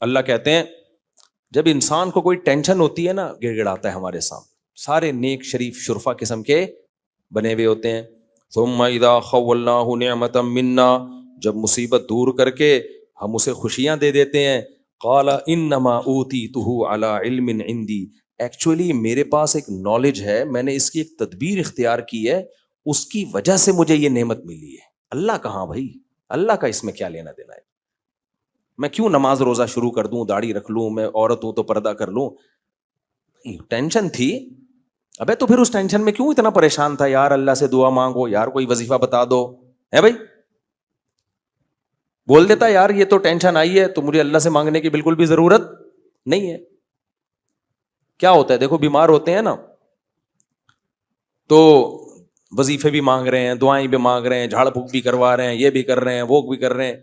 اللہ کہتے ہیں جب انسان کو کوئی ٹینشن ہوتی ہے نا گڑ گڑاتا ہے ہمارے سامنے. سارے نیک شریف شرفا قسم کے بنے ہوئے ہوتے ہیں. ثم اذا خولناه نعمتا منا, جب مصیبت دور کر کے ہم اسے خوشیاں دے دیتے ہیں, قال انما اوتیتہ علی علم عندی, ایکچولی میرے پاس ایک نالج ہے, میں نے اس کی ایک تدبیر اختیار کی ہے, اس کی وجہ سے مجھے یہ نعمت ملی ہے. اللہ کہاں بھائی, اللہ کا اس میں کیا لینا دینا ہے؟ میں کیوں نماز روزہ شروع کر دوں, داڑھی رکھ لوں, میں عورت ہوں تو پردہ کر لوں؟ ٹینشن تھی. ابے تو پھر اس ٹینشن میں کیوں اتنا پریشان تھا؟ یار اللہ سے دعا مانگو, یار کوئی وظیفہ بتا دو, ہے بھائی؟ بول دیتا یار یہ تو ٹینشن آئی ہے تو مجھے اللہ سے مانگنے کی بالکل بھی ضرورت نہیں ہے. کیا ہوتا ہے دیکھو, بیمار ہوتے ہیں نا تو وظیفے بھی مانگ رہے ہیں, دعائیں بھی مانگ رہے ہیں, جھاڑ پھونک بھی کروا رہے ہیں, یہ بھی کر رہے ہیں, وہ بھی کر رہے ہیں,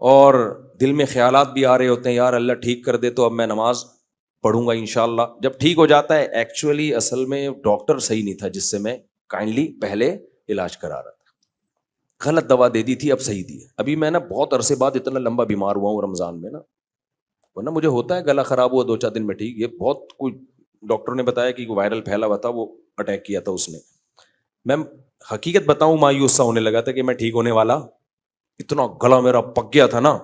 اور دل میں خیالات بھی آ رہے ہوتے ہیں یار اللہ ٹھیک کر دے تو اب میں نماز پڑھوں گا انشاءاللہ. جب ٹھیک ہو جاتا ہے, ایکچولی اصل میں ڈاکٹر صحیح نہیں تھا جس سے میں کائنڈلی پہلے علاج کرا رہا تھا, غلط دوا دے دی تھی, اب صحیح دی ہے. ابھی میں نا بہت عرصے بعد اتنا لمبا بیمار ہوا ہوں رمضان میں نا, ورنہ مجھے ہوتا ہے گلا خراب ہوا 2-4 دن میں ٹھیک. یہ بہت کوئی ڈاکٹر نے بتایا کہ وائرل پھیلا ہوا تھا, وہ اٹیک کیا تھا اس نے. میں حقیقت بتاؤں مایوس سا ہونے لگا تھا کہ میں ٹھیک ہونے والا, اتنا گلا میرا پک گیا تھا نا,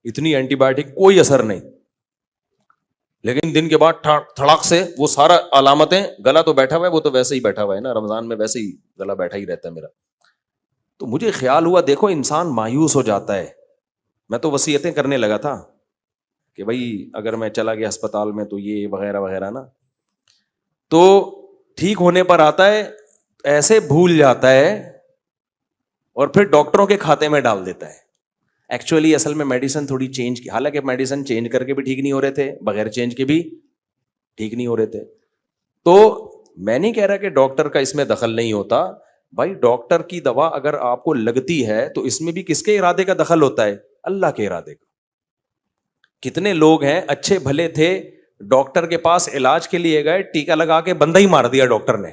اتنی اینٹی بایوٹک کوئی اثر نہیں. لیکن دن کے بعد تھڑاک سے وہ سارا علامتیں, گلا تو بیٹھا ہوا ہے, وہ تو ویسے ہی بیٹھا ہوا ہے نا, رمضان میں ویسے ہی گلا بیٹھا ہی رہتا ہے میرا. تو مجھے خیال ہوا دیکھو انسان مایوس ہو جاتا ہے. میں تو وصیتیں کرنے لگا تھا کہ بھائی اگر میں چلا گیا اسپتال میں تو یہ وغیرہ وغیرہ نا. تو ٹھیک ہونے پر آتا ہے ایسے بھول جاتا ہے اور پھر ڈاکٹروں کے کھاتے میں ڈال دیتا ہے. ایکچولی اصل میں میڈیسن تھوڑی چینج کی, حالانکہ میڈیسن چینج کر کے بھی ٹھیک نہیں ہو رہے تھے, بغیر چینج کے بھی ٹھیک نہیں ہو رہے تھے. تو میں نہیں کہہ رہا کہ ڈاکٹر کا اس میں دخل نہیں ہوتا بھائی, ڈاکٹر کی دوا اگر آپ کو لگتی ہے تو اس میں بھی کس کے ارادے کا دخل ہوتا ہے؟ اللہ کے ارادے کا. کتنے لوگ ہیں اچھے بھلے تھے, ڈاکٹر کے پاس علاج کے لیے گئے, ٹیکا لگا کے بندہ ہی مار دیا ڈاکٹر نے.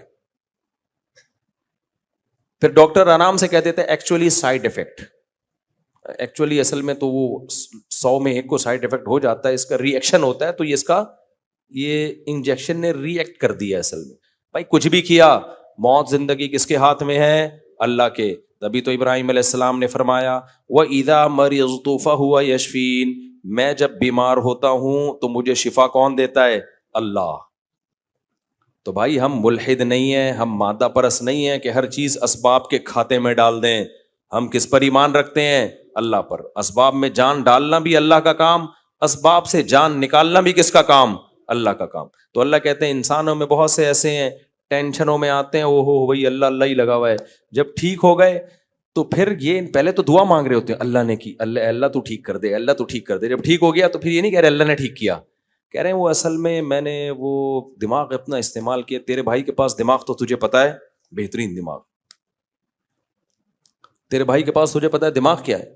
پھر ڈاکٹر آرام سے کہہ دیتے ایکچولی سائڈ افیکٹ. ایکچولی اصل میں تو وہ 100 میں 1 کو سائڈ افیکٹ ہو جاتا ہے, اس کا ری ایکشن ہوتا ہے, تو یہ اس کا یہ انجیکشن نے ری ایکٹ کر دیا اصل میں. بھائی کچھ بھی کیا, موت زندگی کس کے ہاتھ میں ہے؟ اللہ کے. تبھی تو ابراہیم علیہ السلام نے فرمایا وَإِذَا مَرِضْتُ فَهُوَ يَشْفِينِ, میں جب بیمار ہوتا ہوں تو مجھے شفا کون دیتا ہے؟ اللہ. تو بھائی ہم ملحد نہیں ہیں, ہم مادہ پرست نہیں ہیں کہ ہر چیز اسباب کے کھاتے میں ڈال دیں. ہم کس پر ایمان رکھتے ہیں؟ اللہ پر. اسباب میں جان ڈالنا بھی اللہ کا کام, اسباب سے جان نکالنا بھی کس کا کام؟ اللہ کا کام. تو اللہ کہتے ہیں انسانوں میں بہت سے ایسے ہیں ٹینشنوں میں آتے ہیں, او ہو بھائی اللہ اللہ ہی لگا ہوا ہے. جب ٹھیک ہو گئے تو پھر یہ پہلے تو دعا مانگ رہے ہوتے ہیں اللہ نے کی, اللہ اللہ تو ٹھیک کر دے, اللہ تو ٹھیک کر دے. جب ٹھیک ہو گیا تو پھر یہ نہیں کہہ رہے اللہ نے ٹھیک کیا, کہہ رہے ہیں وہ اصل میں نے وہ دماغ اپنا استعمال کیا. تیرے بھائی کے پاس دماغ تو تجھے پتا ہے بہترین دماغ, تیرے بھائی کے پاس تجھے پتا ہے دماغ کیا ہے,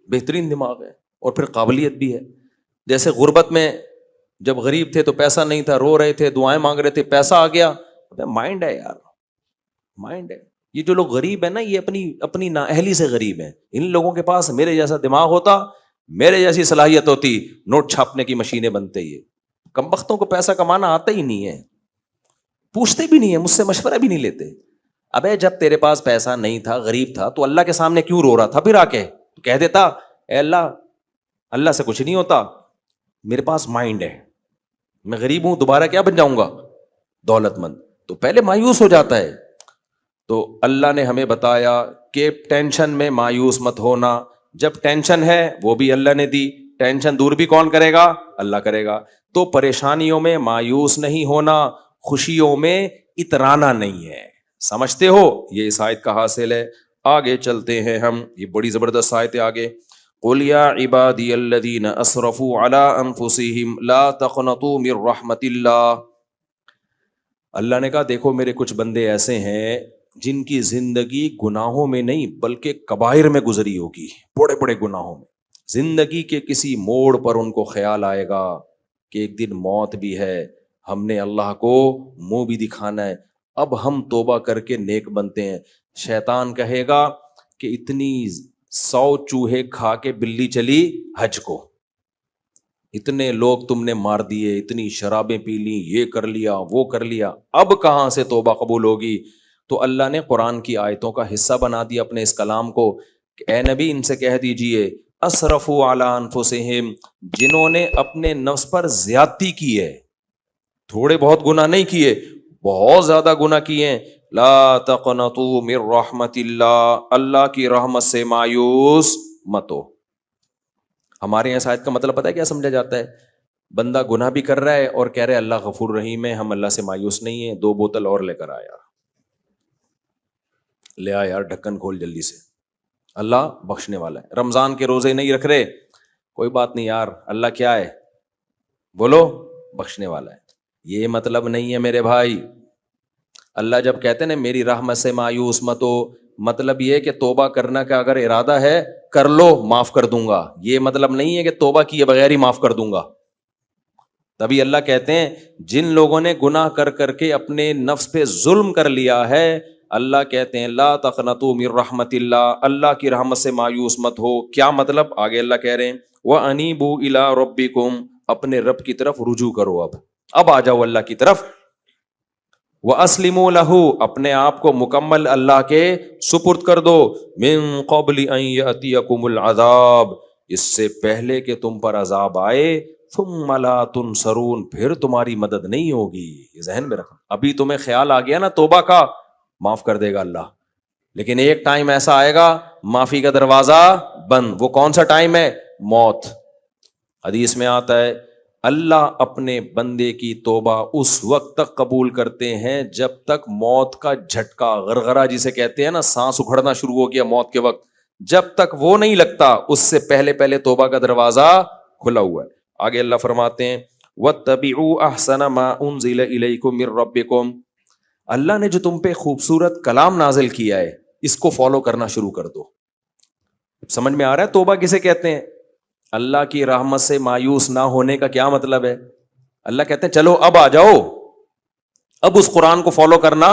بہترین دماغ ہے, اور پھر قابلیت بھی ہے. جیسے غربت میں جب غریب تھے تو پیسہ نہیں تھا, رو رہے تھے, دعائیں مانگ رہے تھے, پیسہ آ گیا. مائنڈ ہے یار, مائنڈ ہے. یہ جو لوگ غریب ہیں نا یہ اپنی نااہلی سے غریب ہیں. ان لوگوں کے پاس میرے جیسا دماغ ہوتا, میرے جیسی صلاحیت ہوتی, نوٹ چھاپنے کی مشینیں بنتے. یہ کمبختوں کو پیسہ کمانا آتا ہی نہیں ہے, پوچھتے بھی نہیں ہے, مجھ سے مشورہ بھی نہیں لیتے. ابے جب تیرے پاس پیسہ نہیں تھا, غریب تھا, تو اللہ کے سامنے کیوں رو رہا تھا؟ پھر آ کے تو کہہ دیتا اے اللہ, اللہ سے کچھ نہیں ہوتا, میرے پاس مائنڈ ہے, میں غریب ہوں, دوبارہ کیا بن جاؤں گا؟ دولت مند. تو پہلے مایوس ہو جاتا ہے. تو اللہ نے ہمیں بتایا کہ ٹینشن میں مایوس مت ہونا. جب ٹینشن ہے وہ بھی اللہ نے دی, ٹینشن دور بھی کون کرے گا؟ اللہ کرے گا. تو پریشانیوں میں مایوس نہیں ہونا, خوشیوں میں اترانا نہیں ہے. سمجھتے ہو؟ یہ اس آیت کا حاصل ہے. آگے چلتے ہیں ہم, یہ بڑی زبردست آیت ہے آگے. قُلْ يَا عِبَادِيَ الَّذِينَ أَسْرَفُوا عَلَىٰ أَنفُسِهِمْ لَا تَقْنَطُوا مِن رَحْمَةِ اللَّهِ. اللہ نے کہا دیکھو میرے کچھ بندے ایسے ہیں جن کی زندگی گناہوں میں نہیں بلکہ کبائر میں گزری ہوگی, بڑے بڑے گناہوں میں. زندگی کے کسی موڑ پر ان کو خیال آئے گا کہ ایک دن موت بھی ہے, ہم نے اللہ کو منہ بھی دکھانا ہے, اب ہم توبہ کر کے نیک بنتے ہیں. شیطان کہے گا کہ اتنی 100 چوہے کھا کے بلی چلی حج کو, اتنے لوگ تم نے مار دیے, اتنی شرابیں پی لی, یہ کر لیا وہ کر لیا, اب کہاں سے توبہ قبول ہوگی؟ تو اللہ نے قرآن کی آیتوں کا حصہ بنا دیا اپنے اس کلام کو کہ اے نبی ان سے کہہ دیجئے اسرفوا علی انفسہم, جنہوں نے اپنے نفس پر زیادتی کی ہے, تھوڑے بہت گناہ نہیں کیے, بہت زیادہ گناہ کیے ہیں, لا تقنطوا من رحمت اللہ, اللہ کی رحمت سے مایوس مت ہو. ہمارے یہاں شاید کا مطلب پتہ ہے کیا سمجھا جاتا ہے؟ بندہ گناہ بھی کر رہا ہے اور کہہ رہے اللہ غفور رحیم ہے, ہم اللہ سے مایوس نہیں ہیں, 2 بوتل اور لے کر آ یار, لے آ یار, ڈھکن کھول جلدی سے, اللہ بخشنے والا ہے. رمضان کے روزے نہیں رکھ رہے, کوئی بات نہیں یار, اللہ کیا ہے بولو, بخشنے والا ہے. یہ مطلب نہیں ہے میرے بھائی. اللہ جب کہتے ہیں نا میری رحمت سے مایوس مت ہو, مطلب یہ کہ توبہ کرنا کا اگر ارادہ ہے کر لو, معاف کر دوں گا. یہ مطلب نہیں ہے کہ توبہ کیے بغیر ہی معاف کر دوں گا. تبھی اللہ کہتے ہیں جن لوگوں نے گناہ کر کر کے اپنے نفس پہ ظلم کر لیا ہے, اللہ کہتے ہیں لا تقنطوا من رحمت اللہ, اللہ کی رحمت سے مایوس مت ہو. کیا مطلب؟ آگے اللہ کہہ رہے ہیں وَأَنِيبُوا إِلَىٰ رَبِّكُمْ, اپنے رب کی طرف رجوع کرو, اب آ جاؤ اللہ کی طرف. وَأَسْلِمُوا لَهُ, اپنے آپ کو مکمل اللہ کے سپرد کر دو. مِن قَبْلِ أَن يَأْتِيَكُمُ الْعَذَابُ, اس سے پہلے کہ تم پر عذاب آئے. ثُمَّ لَا تُنصَرُونَ, پھر تمہاری مدد نہیں ہوگی. یہ ذہن میں رکھنا. ابھی تمہیں خیال آ گیا نا توبہ کا, معاف کر دے گا اللہ, لیکن ایک ٹائم ایسا آئے گا معافی کا دروازہ بند. وہ کون سا ٹائم ہے؟ موت. حدیث میں آتا ہے اللہ اپنے بندے کی توبہ اس وقت تک قبول کرتے ہیں جب تک موت کا جھٹکا, غرغرہ جسے کہتے ہیں نا, سانس اکھڑنا شروع ہو گیا موت کے وقت, جب تک وہ نہیں لگتا اس سے پہلے پہلے توبہ کا دروازہ کھلا ہوا ہے. آگے اللہ فرماتے ہیں وَاتَّبِعُوا أَحْسَنَ مَا أُنزِلَ إِلَيْكُم مِّن رَّبِّكُم, اللہ نے جو تم پہ خوبصورت کلام نازل کیا ہے اس کو فالو کرنا شروع کر دو. سمجھ میں آ رہا ہے توبہ کسے کہتے ہیں؟ اللہ کی رحمت سے مایوس نہ ہونے کا کیا مطلب ہے؟ اللہ کہتے ہیں چلو اب آ جاؤ, اب اس قرآن کو فالو کرنا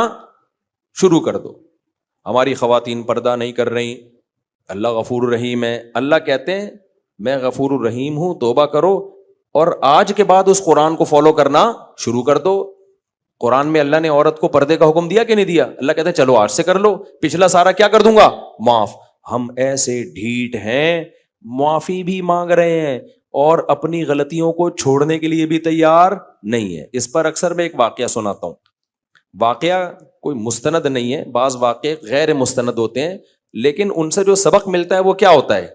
شروع کر دو. ہماری خواتین پردہ نہیں کر رہی, اللہ غفور الرحیم ہے. اللہ کہتے ہیں میں غفور الرحیم ہوں, توبہ کرو, اور آج کے بعد اس قرآن کو فالو کرنا شروع کر دو. قرآن میں اللہ نے عورت کو پردے کا حکم دیا کہ نہیں دیا؟ اللہ کہتے ہیں چلو آج سے کر لو, پچھلا سارا کیا کر دوں گا, معاف. ہم ایسے ڈھیٹ ہیں, معافی بھی مانگ رہے ہیں اور اپنی غلطیوں کو چھوڑنے کے لیے بھی تیار نہیں ہے. اس پر اکثر میں ایک واقعہ سناتا ہوں. واقعہ کوئی مستند نہیں ہے, بعض واقعے غیر مستند ہوتے ہیں, لیکن ان سے جو سبق ملتا ہے وہ کیا ہوتا ہے؟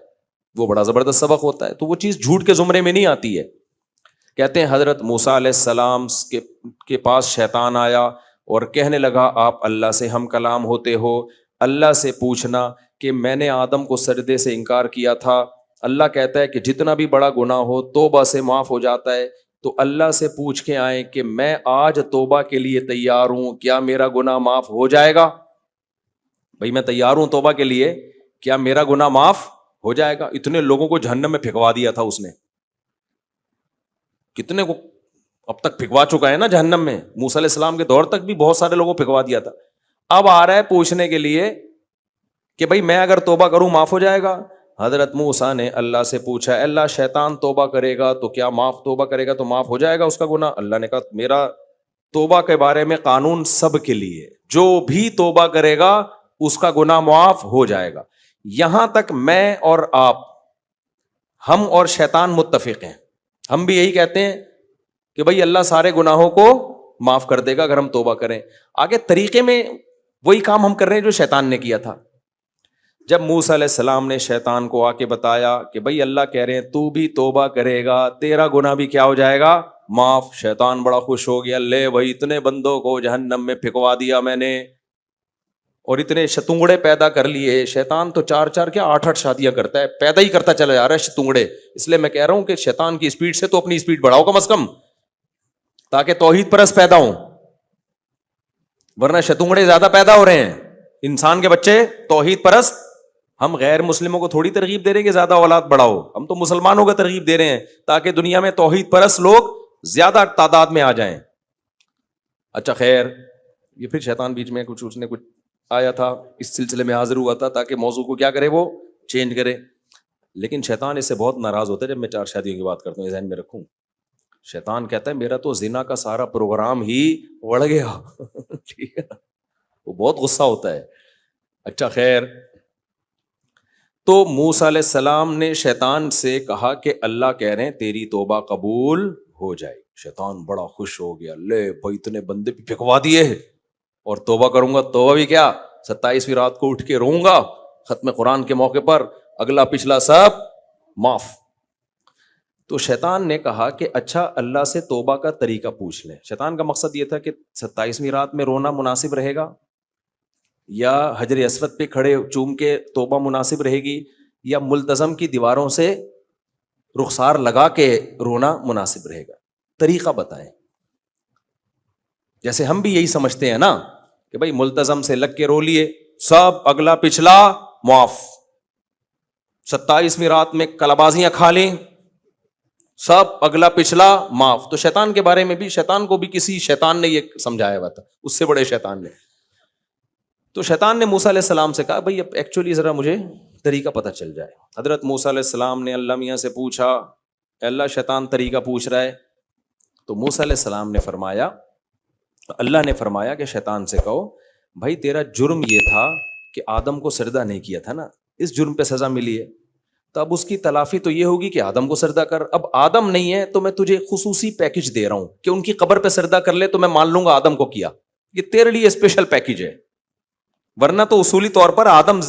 وہ بڑا زبردست سبق ہوتا ہے. تو وہ چیز جھوٹ کے زمرے میں نہیں آتی ہے. کہتے ہیں حضرت موسیٰ علیہ السلام کے پاس شیطان آیا اور کہنے لگا آپ اللہ سے ہم کلام ہوتے ہو, اللہ سے پوچھنا کہ میں نے آدم کو سجدے سے انکار کیا تھا. اللہ کہتا ہے کہ جتنا بھی بڑا گناہ ہو توبہ سے معاف ہو جاتا ہے, تو اللہ سے پوچھ کے آئیں کہ میں آج توبہ کے لیے تیار ہوں, کیا میرا گناہ معاف ہو جائے گا؟ بھائی میں تیار ہوں توبہ کے لیے, کیا میرا گناہ معاف ہو جائے گا؟ اتنے لوگوں کو جہنم میں پھینکوا دیا تھا اس نے, کتنے کو اب تک پھینکوا چکا ہے نا جہنم میں. موسیٰ علیہ السلام کے دور تک بھی بہت سارے لوگوں کو پھینکوا دیا تھا. اب آ رہا ہے پوچھنے کے لیے کہ بھائی میں اگر توبہ کروں معاف ہو جائے گا؟ حضرت موسیٰ نے اللہ سے پوچھا اللہ شیطان توبہ کرے گا تو کیا توبہ کرے گا تو معاف ہو جائے گا اس کا گناہ؟ اللہ نے کہا میرا توبہ کے بارے میں قانون سب کے لیے, جو بھی توبہ کرے گا اس کا گناہ معاف ہو جائے گا. یہاں تک میں اور آپ, ہم اور شیطان متفق ہیں. ہم بھی یہی کہتے ہیں کہ بھائی اللہ سارے گناہوں کو معاف کر دے گا اگر ہم توبہ کریں. آگے طریقے میں وہی کام ہم کر رہے ہیں جو شیطان نے کیا تھا. جب موسیٰ علیہ السلام نے شیطان کو آ کے بتایا کہ بھائی اللہ کہہ رہے ہیں تو بھی توبہ کرے گا تیرا گناہ بھی کیا ہو جائے گا, معاف. شیطان بڑا خوش ہو گیا, لے بھائی اتنے بندوں کو جہنم میں پھینکوا دیا میں نے, اور اتنے شتونگڑے پیدا کر لیے. شیطان تو 4 کیا 8 شادیاں کرتا ہے, پیدا ہی کرتا چلا جا رہا ہے شتونگڑے. اس لیے میں کہہ رہا ہوں کہ شیطان کی اسپیڈ سے تو اپنی اسپیڈ بڑھاؤ کم از کم, تاکہ توحید پرست پیدا ہوں, ورنہ شتونگڑے زیادہ پیدا ہو رہے ہیں. انسان کے بچے توحید پرست, ہم غیر مسلموں کو تھوڑی ترغیب دے رہے ہیں کہ زیادہ اولاد بڑھاؤ, ہم تو مسلمانوں کو ترغیب دے رہے ہیں تاکہ دنیا میں توحید پرست لوگ زیادہ تعداد میں آ جائیں. اچھا خیر, یہ پھر شیطان بیچ میں کچھ اس نے کچھ آیا تھا, اس سلسلے میں حاضر ہوا تھا تاکہ موضوع کو کیا کرے, وہ چینج کرے. لیکن شیطان اس سے بہت ناراض ہوتا ہے جب میں 4 شادیوں کی بات کرتا ہوں, یہ ذہن میں رکھوں. شیطان کہتا ہے میرا تو زنا کا سارا پروگرام ہی اڑ گیا. ٹھیک ہے, وہ بہت غصہ ہوتا ہے. اچھا خیر, تو موسیٰ علیہ السلام نے شیطان سے کہا کہ اللہ کہہ رہے ہیں تیری توبہ قبول ہو جائے. شیطان بڑا خوش ہو گیا, لے بھائی اتنے بندے بھی پھکوا دیے اور توبہ کروں گا, توبہ بھی کیا 27ویں رات کو اٹھ کے روؤں گا ختم قرآن کے موقع پر, اگلا پچھلا سب معاف. تو شیطان نے کہا کہ اچھا اللہ سے توبہ کا طریقہ پوچھ لیں. شیطان کا مقصد یہ تھا کہ 27ویں رات میں رونا مناسب رہے گا, یا حجر اسود پہ کھڑے چوم کے توبہ مناسب رہے گی, یا ملتزم کی دیواروں سے رخسار لگا کے رونا مناسب رہے گا. طریقہ بتائیں. جیسے ہم بھی یہی سمجھتے ہیں نا کہ بھائی ملتزم سے لگ کے رو لیے سب اگلا پچھلا معاف, 27ویں رات میں کلابازیاں کھا لیں سب اگلا پچھلا معاف. تو شیطان کے بارے میں بھی, شیطان کو بھی کسی شیطان نے یہ سمجھایا ہوا تھا, اس سے بڑے شیطان نے. تو شیطان نے موسیٰ علیہ السلام سے کہا بھائی اب ایکچولی ذرا مجھے طریقہ پتہ چل جائے. حضرت موسیٰ علیہ السلام نے اللہ میاں سے پوچھا, اللہ شیطان طریقہ پوچھ رہا ہے. تو موسیٰ علیہ السلام نے فرمایا, اللہ نے فرمایا کہ شیطان سے کہو بھائی تیرا جرم یہ تھا کہ آدم کو سجدہ نہیں کیا تھا نا, اس جرم پہ سزا ملی ہے, تو اب اس کی تلافی تو یہ ہوگی کہ آدم کو سجدہ کر. اب آدم نہیں ہے تو میں تجھے خصوصی پیکج دے رہا ہوں کہ ان کی قبر پہ سجدہ کر لے تو میں مان لوں گا آدم کو کیا. یہ تیرے لیے اسپیشل پیکج ہے, ورنہ تو اصولی طور پر آدم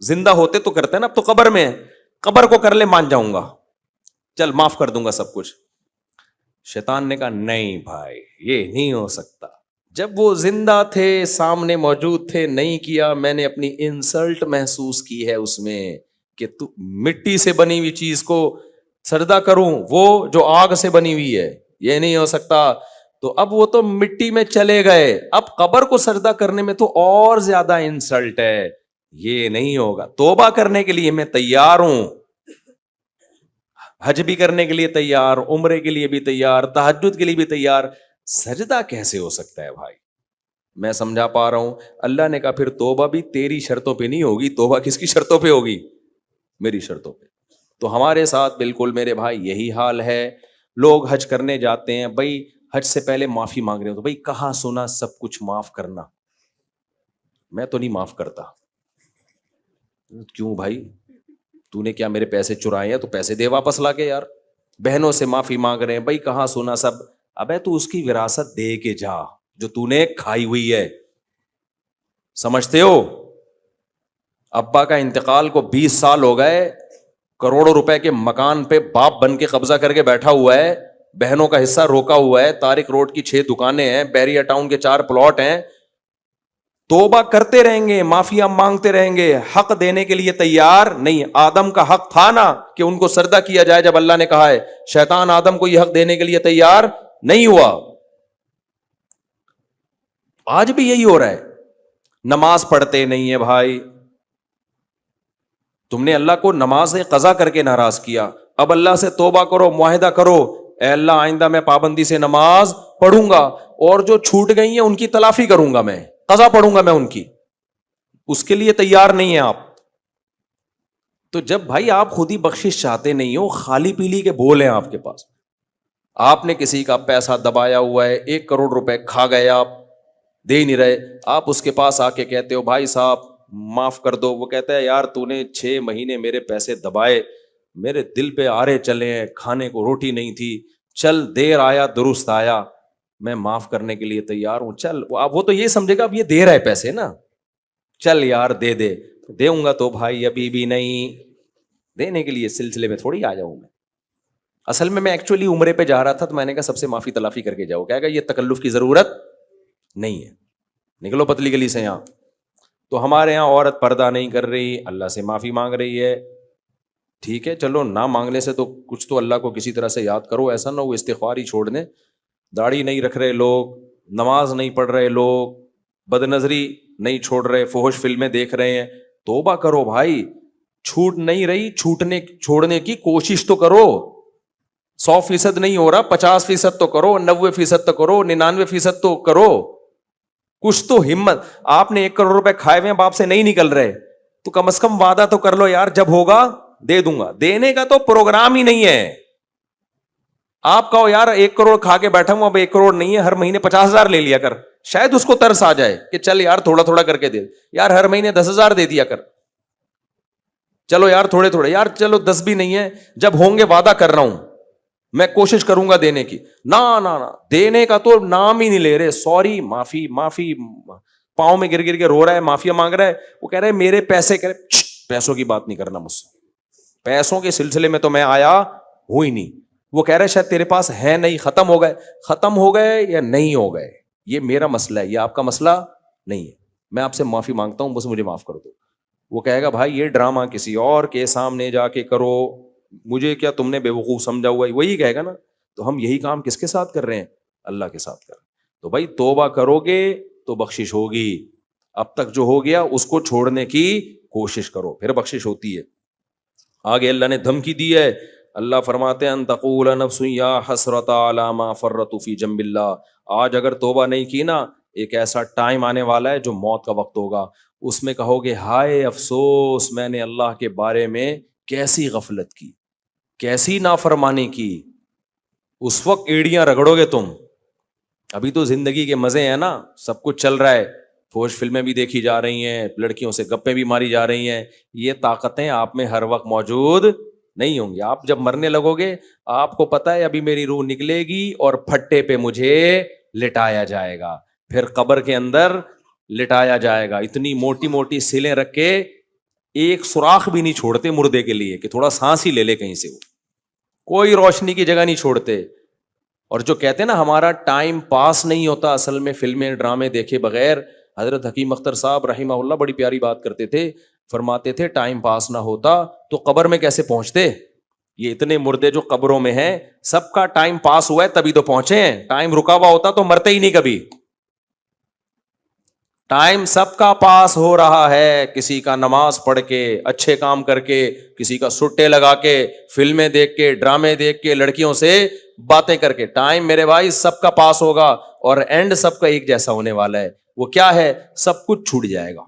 زندہ ہوتے تو کرتے ہیں نا, اب تو قبر میں ہے, قبر کو کر لے مان جاؤں گا, چل معاف کر دوں گا سب کچھ. شیطان نے کہا نہیں بھائی یہ نہیں ہو سکتا, جب وہ زندہ تھے سامنے موجود تھے نہیں کیا, میں نے اپنی انسلٹ محسوس کی ہے اس میں کہ تو مٹی سے بنی ہوئی چیز کو سجدہ کروں, وہ جو آگ سے بنی ہوئی ہے, یہ نہیں ہو سکتا. تو اب وہ تو مٹی میں چلے گئے, اب قبر کو سجدہ کرنے میں تو اور زیادہ انسلٹ ہے, یہ نہیں ہوگا. توبہ کرنے کے لیے میں تیار ہوں, حج بھی کرنے کے لیے تیار, عمرے کے لیے بھی تیار, تہجد کے لیے بھی تیار, سجدہ کیسے ہو سکتا ہے بھائی؟ میں سمجھا پا رہا ہوں. اللہ نے کہا پھر توبہ بھی تیری شرطوں پہ نہیں ہوگی, توبہ کس کی شرطوں پہ ہوگی؟ میری شرطوں پہ. تو ہمارے ساتھ بالکل میرے بھائی یہی حال ہے. لوگ حج کرنے جاتے ہیں, بھائی حج سے پہلے معافی مانگ رہے ہو تو بھائی کہاں سنا سب کچھ معاف کرنا, میں تو نہیں معاف کرتا. کیوں بھائی, تو نے کیا میرے پیسے چرائے ہیں تو پیسے دے واپس لا کے. یار بہنوں سے معافی مانگ رہے ہیں, بھائی کہاں سنا سب. ابے تو اس کی وراثت دے کے جا جو تو نے کھائی ہوئی ہے, سمجھتے ہو؟ ابا کا انتقال کو 20 سال ہو گئے, کروڑوں روپے کے مکان پہ باپ بن کے قبضہ کر کے بیٹھا ہوا ہے, بہنوں کا حصہ روکا ہوا ہے, طارق روڈ کی 6 دکانیں ہیں, بحریہ ٹاؤن کے 4 پلاٹ ہیں. توبہ کرتے رہیں گے, معافیاں مانگتے رہیں گے, حق دینے کے لیے تیار نہیں. آدم کا حق تھا نا کہ ان کو سجدہ کیا جائے جب اللہ نے کہا ہے, شیطان آدم کو یہ حق دینے کے لیے تیار نہیں ہوا. آج بھی یہی ہو رہا ہے, نماز پڑھتے نہیں ہے بھائی. تم نے اللہ کو نماز قضا کر کے ناراض کیا, اب اللہ سے توبہ کرو, معاہدہ کرو, اے اللہ آئندہ میں پابندی سے نماز پڑھوں گا, اور جو چھوٹ گئی ہیں ان کی تلافی کروں گا, میں قضا پڑھوں گا میں ان کی. اس کے لیے تیار نہیں ہیں آپ. تو جب بھائی آپ خود ہی بخشش چاہتے نہیں ہو, خالی پیلی کے بول ہیں آپ کے پاس, آپ نے کسی کا پیسہ دبایا ہوا ہے, 1 کروڑ روپے کھا گئے, آپ دے نہیں رہے, آپ اس کے پاس آ کے کہتے ہو بھائی صاحب معاف کر دو, وہ کہتا ہے یار تو نے 6 مہینے میرے پیسے دبائے, میرے دل پہ آرے چلے ہیں, کھانے کو روٹی نہیں تھی, چل دیر آیا درست آیا, میں معاف کرنے کے لیے تیار ہوں, چل. وہ تو یہ سمجھے گا اب یہ دے رہا ہے پیسے نا, چل یار دے دے, دوں گا تو بھائی ابھی بھی نہیں, دینے کے لیے سلسلے میں تھوڑی آ جاؤں میں. اصل میں ایکچولی عمرے پہ جا رہا تھا تو میں نے کہا سب سے معافی تلافی کر کے جاؤ, کہا کہ یہ تکلف کی ضرورت نہیں ہے, نکلو پتلی گلی سے یہاں. تو ہمارے یہاں عورت پردہ نہیں کر رہی, اللہ سے معافی مانگ رہی ہے, ٹھیک ہے چلو, نہ مانگنے سے تو کچھ تو اللہ کو کسی طرح سے یاد کرو, ایسا نہ وہ استغفار ہی چھوڑ دیں. داڑھی نہیں رکھ رہے لوگ, نماز نہیں پڑھ رہے لوگ, بد نظری نہیں چھوڑ رہے, فحش فلمیں دیکھ رہے ہیں, توبہ کرو بھائی. چھوٹ نہیں رہی, چھوڑنے کی کوشش تو کرو. 100% نہیں ہو رہا, 50% تو کرو, 90% تو کرو, 99% تو کرو, کچھ تو ہمت. آپ نے 1 کروڑ روپے کھائے ہوئے ہیں, باپ سے نہیں نکل رہے, تو کم از کم وعدہ تو کر لو یار, جب ہوگا دے دوں گا. دینے کا تو پروگرام ہی نہیں ہے. آپ کہو یار 1 کروڑ کھا کے بیٹھا ہوں, اب 1 کروڑ نہیں ہے, ہر مہینے 50,000 لے لیا کر, شاید اس کو ترس آ جائے کہ چل یار تھوڑا تھوڑا کر کے دے, یار ہر مہینے 10,000 دے دیا کر, چلو یار تھوڑے تھوڑے, یار چلو 10 بھی نہیں ہے, جب ہوں گے وعدہ کر رہا ہوں میں کوشش کروں گا دینے کی. نہ دینے کا تو نام ہی نہیں لے رہے. سوری, معافی معافی, پاؤں میں گر گر کے رو رہا ہے, معافیا مانگ رہا ہے. وہ کہہ رہے میرے پیسے, کہہ رہے پیسوں کی بات نہیں کرنا مجھ سے, پیسوں کے سلسلے میں تو میں آیا ہوں ہی نہیں. وہ کہہ رہے شاید تیرے پاس ہے نہیں, ختم ہو گئے. ختم ہو گئے یا نہیں ہو گئے یہ میرا مسئلہ ہے, یہ آپ کا مسئلہ نہیں ہے. میں آپ سے معافی مانگتا ہوں, بس مجھے معاف کر دو. وہ کہے گا بھائی یہ ڈرامہ کسی اور کے سامنے جا کے کرو, مجھے کیا تم نے بے وقوف سمجھا ہوا ہے, وہی کہے گا نا. تو ہم یہی کام کس کے ساتھ کر رہے ہیں؟ اللہ کے ساتھ کر رہے ہیں. تو بھائی توبہ کرو گے تو بخشش ہوگی, اب تک جو ہو گیا اس کو چھوڑنے کی کوشش کرو, پھر بخشش ہوتی ہے. آگے اللہ نے دھمکی دی ہے. اللہ فرماتے ہیں ان تقول نفس یا حسرۃ علی ما فرطت فی جنب اللہ. آج اگر توبہ نہیں کی نا, ایک ایسا ٹائم آنے والا ہے جو موت کا وقت ہوگا, اس میں کہو گے ہائے افسوس میں نے اللہ کے بارے میں کیسی غفلت کی, کیسی نافرمانی کی. اس وقت ایڑیاں رگڑو گے تم. ابھی تو زندگی کے مزے ہیں نا, سب کچھ چل رہا ہے, فوج فلمیں بھی دیکھی جا رہی ہیں, لڑکیوں سے گپیں بھی ماری جا رہی ہیں. یہ طاقتیں آپ میں ہر وقت موجود نہیں ہوں گی. آپ جب مرنے لگو گے آپ کو پتا ہے ابھی میری روح نکلے گی اور پھٹے پہ مجھے لٹایا جائے گا, پھر قبر کے اندر لٹایا جائے گا. اتنی موٹی موٹی سلیں رکھ کے ایک سوراخ بھی نہیں چھوڑتے مردے کے لیے کہ تھوڑا سانس ہی لے لے کہیں سے, وہ کوئی روشنی کی جگہ نہیں چھوڑتے. اور جو کہتے ہیں نا ہمارا ٹائم پاس نہیں ہوتا, اصل میں فلمیں ڈرامے دیکھے بغیر, حضرت حکیم اختر صاحب رحمہ اللہ بڑی پیاری بات کرتے تھے. فرماتے تھے ٹائم پاس نہ ہوتا تو قبر میں کیسے پہنچتے. یہ اتنے مردے جو قبروں میں ہیں سب کا ٹائم پاس ہوا ہے تبھی تو پہنچے ہیں. ٹائم رکا ہوا ہوتا تو مرتے ہی نہیں کبھی. ٹائم سب کا پاس ہو رہا ہے, کسی کا نماز پڑھ کے, اچھے کام کر کے, کسی کا سٹے لگا کے, فلمیں دیکھ کے, ڈرامے دیکھ کے, لڑکیوں سے باتیں کر کے. ٹائم میرے بھائی سب کا پاس ہوگا اور اینڈ سب کا ایک جیسا ہونے والا ہے. وہ کیا ہے؟ سب کچھ چھوٹ جائے گا.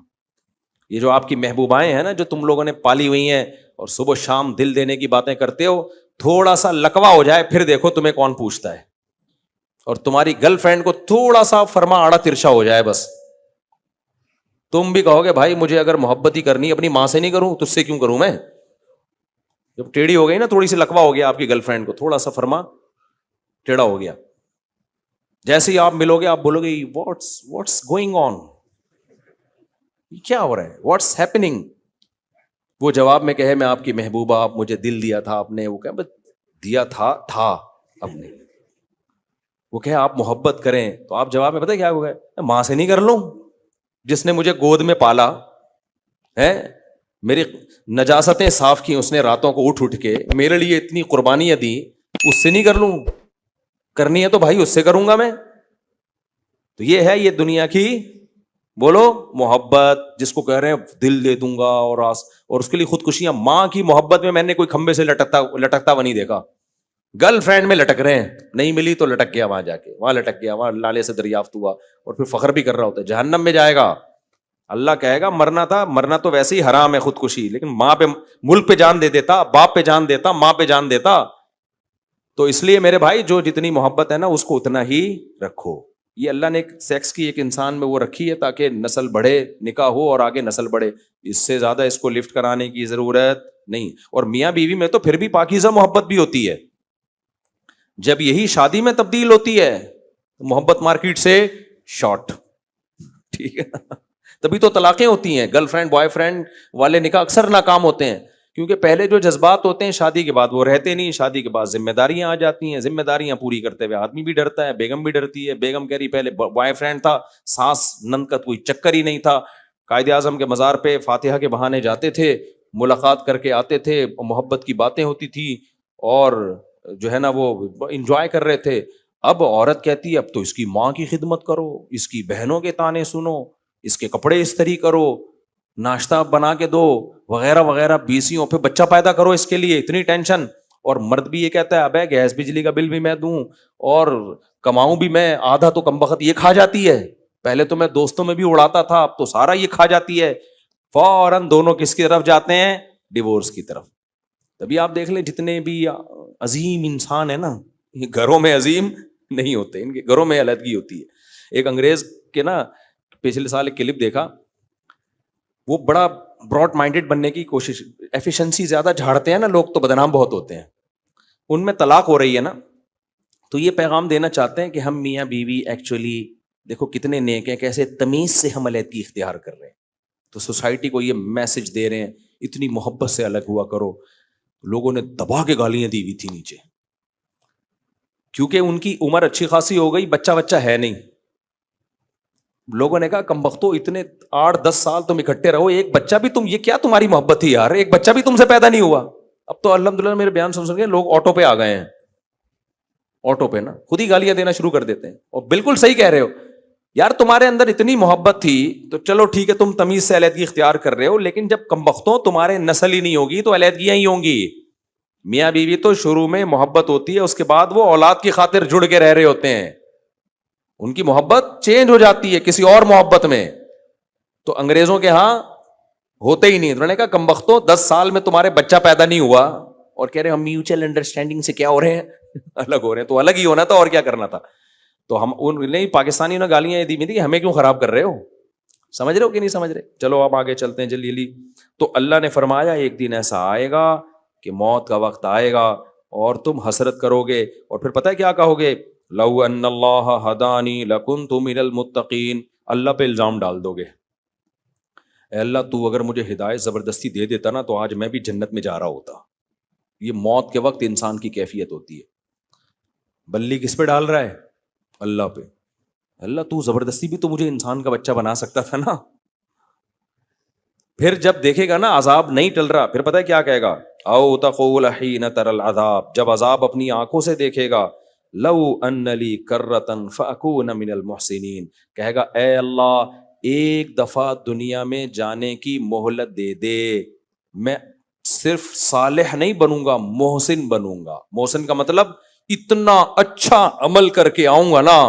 یہ جو آپ کی محبوبائیں ہیں نا جو تم لوگوں نے پالی ہوئی ہیں اور صبح شام دل دینے کی باتیں کرتے ہو, تھوڑا سا لکوا ہو جائے پھر دیکھو تمہیں کون پوچھتا ہے. اور تمہاری گرل فرینڈ کو تھوڑا سا فرما آڑا ترشا ہو جائے بس, تم بھی کہو گے بھائی مجھے اگر محبت ہی کرنی اپنی ماں سے نہیں کروں تجھ سے کیوں کروں میں. جب ٹیڑھی ہو گئی نا, تھوڑی سی لکوا ہو گیا آپ کی گرل فرینڈ کو, تھوڑا سا فرما ٹیڑھا ہو گیا, جیسے ہی آپ ملو گے آپ بولو گے واٹس گوئنگ آن, کیا ہو رہا ہے, واٹس ہیپننگ. وہ جواب میں کہے میں آپ کی محبوبہ, آپ مجھے دل دیا تھا آپ نے. وہ کہ دیا تھا اب نے. وہ کہ آپ محبت کریں تو آپ جواب میں پتہ کیا ہو گئے, ماں سے نہیں کر لوں جس نے مجھے گود میں پالا ہے, میری نجاستیں صاف کی اس نے راتوں کو اٹھ کے, میرے لیے اتنی قربانیاں دی, اس سے نہیں کر لوں؟ کرنی ہے تو بھائی اس سے کروں گا میں. تو یہ ہے یہ دنیا کی بولو محبت, جس کو کہہ رہے ہیں دل دے دوں گا اور اس کے لیے خودکشیاں. ماں کی محبت میں نے کوئی کھمبے سے لٹکتا ہوا نہیں دیکھا. گرل فرینڈ میں لٹک رہے ہیں, نہیں ملی تو لٹک گیا وہاں جا کے, وہاں لٹک گیا, وہاں لالے سے دریافت ہوا اور پھر فخر بھی کر رہا ہوتا ہے. جہنم میں جائے گا. اللہ کہے گا مرنا تو ویسے ہی حرام ہے خودکشی, لیکن ماں پہ, ملک پہ جان دے دیتا, باپ پہ جان دیتا, ماں پہ جان دیتا. تو اس لیے میرے بھائی جو جتنی محبت ہے نا اس کو اتنا ہی رکھو. یہ اللہ نے ایک سیکس کی ایک انسان میں وہ رکھی ہے تاکہ نسل بڑھے, نکاح ہو اور آگے نسل بڑھے. اس سے زیادہ اس کو لفٹ کرانے کی ضرورت نہیں. اور میاں بیوی میں تو پھر بھی پاکیزہ محبت بھی ہوتی ہے. جب یہی شادی میں تبدیل ہوتی ہے محبت مارکیٹ سے شارٹ, ٹھیک ہے, تبھی تو طلاقیں ہوتی ہیں. گرل فرینڈ بوائے فرینڈ والے نکاح اکثر ناکام ہوتے ہیں کیونکہ پہلے جو جذبات ہوتے ہیں شادی کے بعد وہ رہتے نہیں. شادی کے بعد ذمہ داریاں آ جاتی ہیں, ذمہ داریاں پوری کرتے ہوئے آدمی بھی ڈرتا ہے, بیگم بھی ڈرتی ہے. بیگم کہہ رہی پہلے بوائے فرینڈ تھا, سانس نند کا کوئی چکر ہی نہیں تھا. قائد اعظم کے مزار پہ فاتحہ کے بہانے جاتے تھے, ملاقات کر کے آتے تھے, محبت کی باتیں ہوتی تھی اور جو ہے نا وہ انجوائے کر رہے تھے. اب عورت کہتی ہے اب تو اس کی ماں کی خدمت کرو, اس کی بہنوں کے تانے سنو, اس کے کپڑے استری کرو, ناشتہ بنا کے دو, وغیرہ وغیرہ. بیسیوں پہ بچہ پیدا کرو, اس کے لیے اتنی ٹینشن. اور مرد بھی یہ کہتا ہے ابے گیس بجلی کا بل بھی میں دوں اور کماؤں بھی میں, آدھا تو کم بخت یہ کھا جاتی ہے. پہلے تو میں دوستوں میں بھی اڑاتا تھا, اب تو سارا یہ کھا جاتی ہے. فوراً دونوں کس کی طرف جاتے ہیں؟ ڈیورس کی طرف. تبھی آپ دیکھ لیں جتنے بھی عظیم انسان ہیں نا، یہ گھروں میں عظیم نہیں ہوتے، ان کے گھروں میں علیحدگی ہوتی ہے۔ ایک انگریز کے نا پچھلے سال ایک کلپ دیکھا، وہ بڑا براڈ مائنڈیڈ بننے کی کوشش، ایفیشنسی زیادہ جھاڑتے ہیں نا لوگ تو بدنام بہت ہوتے ہیں، ان میں طلاق ہو رہی ہے نا، تو یہ پیغام دینا چاہتے ہیں کہ ہم میاں بیوی ایکچولی دیکھو کتنے نیک ہیں، کیسے تمیز سے ہم علیحدگی اختیار کر رہے ہیں، تو سوسائٹی کو یہ میسج دے رہے ہیں اتنی محبت سے الگ ہوا کرو۔ لوگوں نے دبا کے گالیاں دی ہوئی تھی نیچے، کیونکہ ان کی عمر اچھی خاصی ہو گئی، بچہ ہے نہیں۔ لوگوں نے کہا کم بختو، اتنے 8-10 سال تم اکٹھے رہو، ایک بچہ بھی تم، یہ کیا تمہاری محبت تھی یار، ایک بچہ بھی تم سے پیدا نہیں ہوا۔ اب تو الحمدللہ میرے بیان سن کے لوگ آٹو پہ آ گئے ہیں، آٹو پہ نا خود ہی گالیاں دینا شروع کر دیتے ہیں، اور بالکل صحیح کہہ رہے ہو یار، تمہارے اندر اتنی محبت تھی تو چلو ٹھیک ہے تم تمیز سے علیحدگی اختیار کر رہے ہو، لیکن جب کم بختوں تمہارے نسل ہی نہیں ہوگی تو علیحدگیاں ہی ہوں گی۔ میاں بیوی تو شروع میں محبت ہوتی ہے، اس کے بعد وہ اولاد کی خاطر جڑ کے رہ رہے ہوتے ہیں، ان کی محبت چینج ہو جاتی ہے کسی اور محبت میں۔ تو انگریزوں کے ہاں ہوتے ہی نہیں، انہوں نے کہا کم بختوں 10 سال میں تمہارے بچہ پیدا نہیں ہوا، اور کہہ رہے ہم میوچل انڈرسٹینڈنگ سے کیا ہو رہے ہیں الگ ہو رہے ہیں، تو الگ ہی ہونا تھا اور کیا کرنا تھا۔ تو ہم نہیں، پاکستانی نے گالیاں دی تھی، ہمیں کیوں خراب کر رہے ہو، سمجھ رہے ہو کہ نہیں سمجھ رہے؟ چلو اب آگے چلتے ہیں جلدی جلدی۔ تو اللہ نے فرمایا ایک دن ایسا آئے گا کہ موت کا وقت آئے گا اور تم حسرت کرو گے، اور پھر پتہ ہے کیا کہو گے، لو ان اللہ ہدانی لکنت من المتقین، اللہ پہ الزام ڈال دو گے، اے اللہ تو اگر مجھے ہدایت زبردستی دے دیتا نا تو آج میں بھی جنت میں جا رہا ہوتا۔ یہ موت کے وقت انسان کی کیفیت ہوتی ہے، بلی کس پہ ڈال رہا ہے؟ اللہ پہ۔ اللہ تو زبردستی بھی تو مجھے انسان کا بچہ بنا سکتا تھا نا۔ پھر جب دیکھے گا نا عذاب نہیں ٹل رہا، پھر پتہ ہے کیا کہے گا، او تقول حین تر العذاب، جب عذاب اپنی آنکھوں سے دیکھے گا، لو ان لی کرۃ فاکون من المحسنین، کہے گا اے اللہ ایک دفعہ دنیا میں جانے کی مہلت دے دے، میں صرف صالح نہیں بنوں گا، محسن بنوں گا۔ محسن کا مطلب اتنا اچھا عمل کر کے آؤں گا نا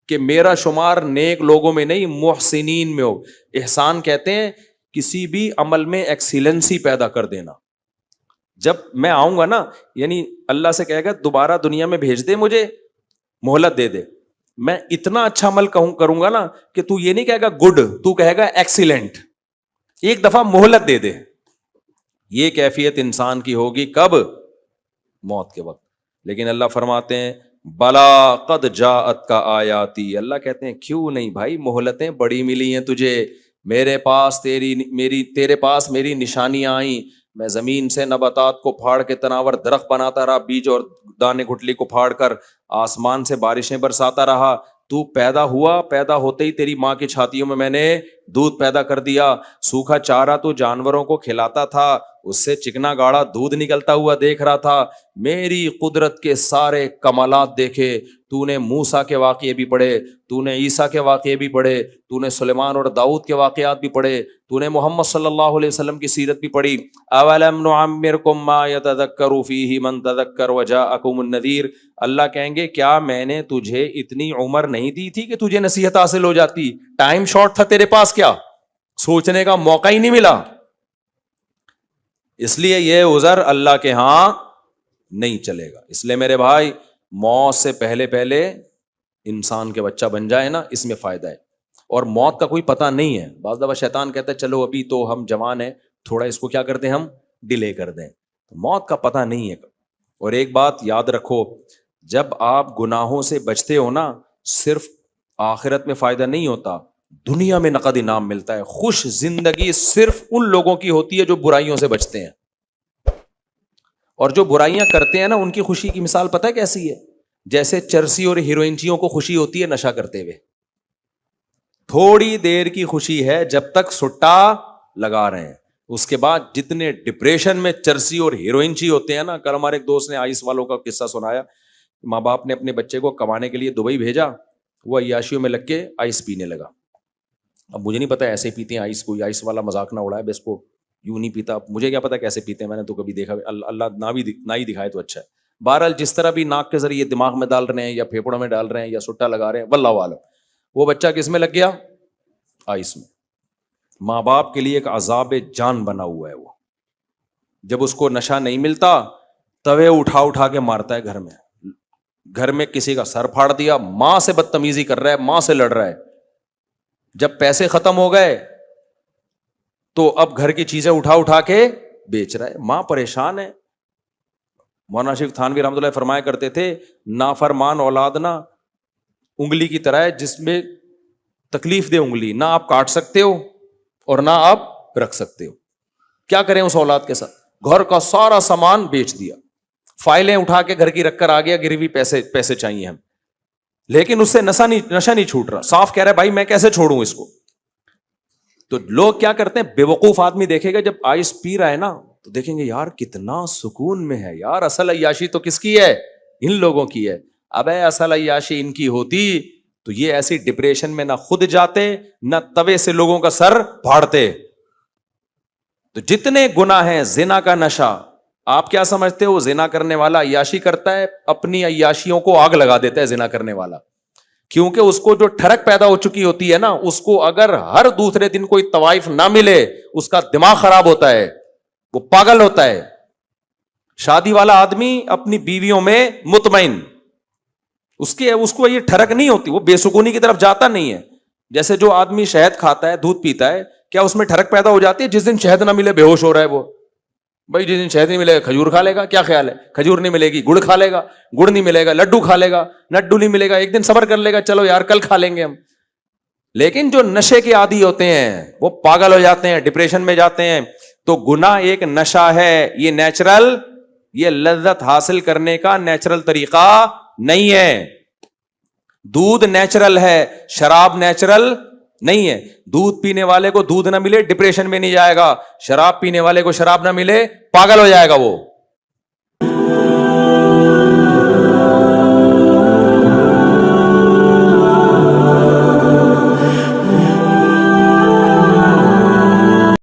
کہ میرا شمار نیک لوگوں میں نہیں محسنین میں ہو۔ احسان کہتے ہیں کسی بھی عمل میں ایکسیلنسی پیدا کر دینا۔ جب میں آؤں گا نا، یعنی اللہ سے کہے گا دوبارہ دنیا میں بھیج دے مجھے، مہلت دے دے، میں اتنا اچھا عمل کروں گا نا کہ تو یہ نہیں کہے گا گڈ، تو کہے گا ایکسیلنٹ، ایک دفعہ مہلت دے دے۔ یہ کیفیت انسان کی ہوگی کب؟ موت کے وقت۔ لیکن اللہ فرماتے ہیں بلا قد جاءت کا آیاتی، اللہ کہتے ہیں کیوں نہیں بھائی، مہلتیں بڑی ملی ہیں تجھے، میرے پاس تیرے پاس میری نشانیاں آئیں، میں زمین سے نباتات کو پھاڑ کے تناور درخت بناتا رہا، بیج اور دانے گٹلی کو پھاڑ کر آسمان سے بارشیں برساتا رہا، تو پیدا ہوا، پیدا ہوتے ہی تیری ماں کی چھاتیوں میں نے دودھ پیدا کر دیا، سوکھا چارہ تو جانوروں کو کھلاتا تھا، اس سے چکنا گاڑا دودھ نکلتا ہوا دیکھ رہا تھا، میری قدرت کے سارے کمالات دیکھے، تو نے موسیٰ کے واقعے بھی پڑھے، تو نے عیسیٰ کے واقعے بھی پڑھے، تو نے سلیمان اور داؤد کے واقعات بھی پڑھے، تو نے محمد صلی اللہ علیہ وسلم کی سیرت بھی پڑھی۔ اولم نعمرکم ما یتذکر فیہ من تذکر وجاءکم النذیر، اللہ کہیں گے کیا میں نے تجھے اتنی عمر نہیں دی تھی کہ تجھے نصیحت حاصل ہو جاتی؟ ٹائم شارٹ تھا تیرے پاس، کیا سوچنے کا موقع ہی نہیں ملا؟ اس لیے یہ عذر اللہ کے ہاں نہیں چلے گا۔ اس لیے میرے بھائی موت سے پہلے پہلے انسان کے بچہ بن جائے نا، اس میں فائدہ ہے۔ اور موت کا کوئی پتہ نہیں ہے، بعض دفعہ شیطان کہتا ہے چلو ابھی تو ہم جوان ہیں، تھوڑا اس کو کیا کر دیں، ہم ڈیلے کر دیں، موت کا پتہ نہیں ہے۔ اور ایک بات یاد رکھو، جب آپ گناہوں سے بچتے ہو نا، صرف آخرت میں فائدہ نہیں ہوتا، دنیا میں نقد انعام ملتا ہے۔ خوش زندگی صرف ان لوگوں کی ہوتی ہے جو برائیوں سے بچتے ہیں، اور جو برائیاں کرتے ہیں نا ان کی خوشی کی مثال پتہ ہے کیسی ہے؟ جیسے چرسی اور ہیروئنچیوں کو خوشی ہوتی ہے نشہ کرتے ہوئے، تھوڑی دیر کی خوشی ہے جب تک سٹا لگا رہے ہیں، اس کے بعد جتنے ڈپریشن میں چرسی اور ہیروئنچی ہوتے ہیں نا۔ کل ہمارے ایک دوست نے آئس والوں کا قصہ سنایا، ماں باپ نے اپنے بچے کو کمانے کے لیے دبئی بھیجا، وہ عیاشیوں میں لگ کے آئس پینے لگا۔ اب مجھے نہیں پتا ایسے پیتے ہیں آئس، کوئی آئس والا مذاق نہ اڑائے، بس کو یوں نہیں پیتا، مجھے کیا پتا کیسے پیتے ہیں، میں نے تو کبھی دیکھا، اللہ نہ ہی دکھائے تو اچھا ہے۔ بہرحال جس طرح بھی ناک کے ذریعے دماغ میں ڈال رہے ہیں یا پھیپڑوں میں ڈال رہے ہیں یا سٹا لگا رہے ہیں، واللہ عالم، وہ بچہ کس میں لگ گیا؟ آئس میں۔ ماں باپ کے لیے ایک عذاب جان بنا ہوا ہے وہ۔ جب اس کو نشہ نہیں ملتا توے اٹھا اٹھا کے مارتا ہے گھر میں کسی کا سر پھاڑ دیا, ماں سے بدتمیزی کر رہا ہے, ماں سے لڑ رہا ہے. جب پیسے ختم ہو گئے تو اب گھر کی چیزیں اٹھا اٹھا کے بیچ رہا ہے, ماں پریشان ہے. مولانا شریف تھانوی رحمۃ اللہ فرمایا کرتے تھے, نافرمان اولاد نا انگلی کی طرح ہے جس میں تکلیف دے انگلی, نہ آپ کاٹ سکتے ہو اور نہ آپ رکھ سکتے ہو. کیا کریں اس اولاد کے ساتھ؟ گھر کا سارا سامان بیچ دیا, فائلیں اٹھا کے گھر کی رکھ کر آ گیا, گروی پیسے چاہیے ہم, لیکن اس سے نشہ نہیں چھوٹ رہا. صاف کہہ رہا ہے بھائی میں کیسے چھوڑوں اس کو. تو لوگ کیا کرتے ہیں, بے وقوف آدمی دیکھے گا جب آئس پی رہا ہے نا تو دیکھیں گے یار کتنا سکون میں ہے یار, اصل عیاشی تو کس کی ہے؟ ان لوگوں کی ہے. ابے اصل عیاشی ان کی ہوتی تو یہ ایسی ڈپریشن میں نہ خود جاتے نہ توے سے لوگوں کا سر پھاڑتے. تو جتنے گناہ ہیں, زنا کا نشہ, آپ کیا سمجھتے ہو زنا کرنے والا عیاشی کرتا ہے؟ اپنی عیاشیوں کو آگ لگا دیتا ہے زنا کرنے والا, کیونکہ اس کو جو ٹھڑک پیدا ہو چکی ہوتی ہے نا, اس کو اگر ہر دوسرے دن کوئی طوائف نہ ملے اس کا دماغ خراب ہوتا ہے, وہ پاگل ہوتا ہے. شادی والا آدمی اپنی بیویوں میں مطمئن, اس کو یہ ٹھڑک نہیں ہوتی, وہ بے سکونی کی طرف جاتا نہیں ہے. جیسے جو آدمی شہد کھاتا ہے, دودھ پیتا ہے, کیا اس میں ٹھڑک پیدا ہو جاتی ہے؟ جس دن شہد نہ ملے بے ہوش ہو رہا ہے وہ. بھائی جس دن شہد نہیں ملے گا کھجور کھا لے گا, کیا خیال ہے؟ کھجور نہیں ملے گی گڑ کھا لے گا, گڑ نہیں ملے گا لڈو کھا لے گا, لڈو نہیں ملے گا ایک دن صبر کر لے گا, چلو یار کل کھا لیں گے ہم. لیکن جو نشے کے عادی ہوتے ہیں وہ پاگل ہو جاتے ہیں, ڈپریشن میں جاتے ہیں. تو گناہ ایک نشہ ہے, یہ نیچرل, یہ لذت حاصل کرنے کا نیچرل طریقہ نہیں ہے. دودھ نیچرل ہے, شراب نیچرل نہیں ہے. دودھ پینے والے کو دودھ نہ ملے ڈپریشن میں نہیں جائے گا, شراب پینے والے کو شراب نہ ملے پاگل ہو جائے گا وہ.